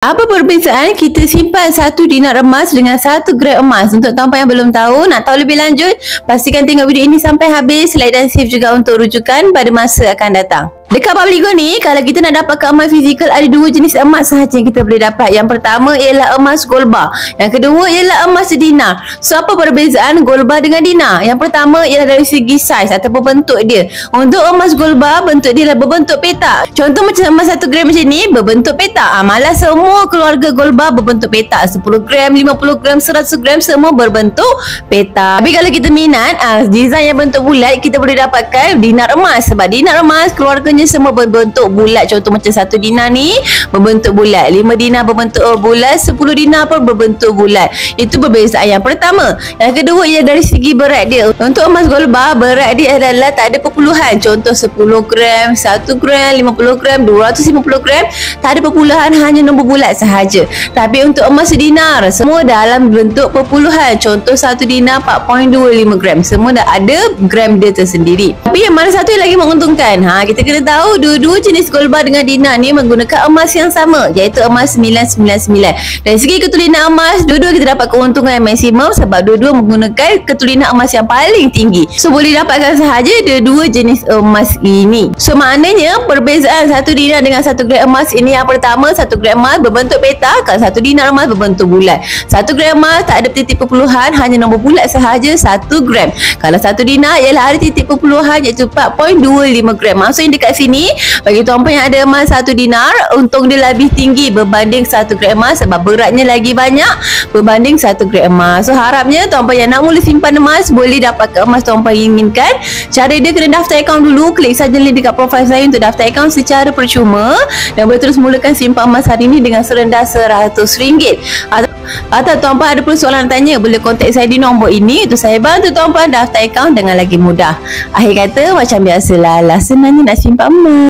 Apa perbezaan kita simpan 1 dinar emas dengan 1 gram emas? Untuk tuan-puan yang belum tahu, nak tahu lebih lanjut, pastikan tengok video ini sampai habis, like dan save juga untuk rujukan pada masa akan datang. Dekat Publigo ni, kalau kita nak dapatkan emas fizikal, ada 2 jenis emas sahaja yang kita boleh dapat. Yang pertama ialah emas gold bar. Yang kedua ialah emas dinar. So, apa perbezaan gold bar dengan dinar? Yang pertama ialah dari segi saiz ataupun bentuk dia. Untuk emas gold bar, bentuk dia adalah berbentuk petak. Contoh macam emas 1 gram macam ni, berbentuk petak. Malah semua keluarga gold bar berbentuk petak. 10 gram, 50 gram, 100 gram semua berbentuk petak. Tapi kalau kita minat, design yang bentuk bulat, kita boleh dapatkan dinar emas. Sebab dinar emas, keluarganya semua berbentuk bulat. Contoh macam 1 dinar ni berbentuk bulat, 5 dinar berbentuk bulat, 10 dinar pun berbentuk bulat. Itu perbezaan yang pertama. Yang kedua ia dari segi berat dia. Untuk emas gold bar, berat dia adalah tak ada perpuluhan. Contoh 10 gram, 1 gram, 50 gram, 250 gram, tak ada perpuluhan, hanya nombor bulat sahaja. Tapi untuk emas dinar, semua dalam bentuk perpuluhan. Contoh 1 dinar 4.25 gram, semua dah ada gram dia tersendiri. Tapi yang mana satu yang lagi menguntungkan? Kita kena tahu dua-dua jenis gold bar dengan dinar ni menggunakan emas yang sama, iaitu emas 999. Dari segi ketulinan emas, dua-dua kita dapat keuntungan yang maksimum sebab dua-dua menggunakan ketulinan emas yang paling tinggi. So boleh dapatkan sahaja dua-dua jenis emas ini. So maknanya perbezaan 1 dinar dengan 1 gram emas ini, yang pertama 1 gram emas berbentuk petak, kalau 1 dinar emas berbentuk bulat. 1 gram emas tak ada titik perpuluhan, hanya nombor bulat sahaja 1 gram. Kalau 1 dinar ialah ada titik perpuluhan, iaitu 4.25 gram. Maksudnya dekat sini, bagi tuan-puan yang ada emas 1 dinar, untung dia lebih tinggi berbanding 1 gram emas sebab beratnya lagi banyak berbanding 1 gram emas. So harapnya tuan-puan yang nak mula simpan emas boleh dapatkan emas tuan-puan inginkan. Cara dia kena daftar akaun dulu, klik saja link dekat profil saya untuk daftar akaun secara percuma dan boleh terus mulakan simpan emas hari ini dengan serendah RM100. Atau tuan-puan ada persoalan nak tanya, boleh kontak saya di nombor ini untuk saya bantu tuan-puan daftar akaun dengan lagi mudah. Akhir kata, macam biasalah, senangnya nak simpan emas.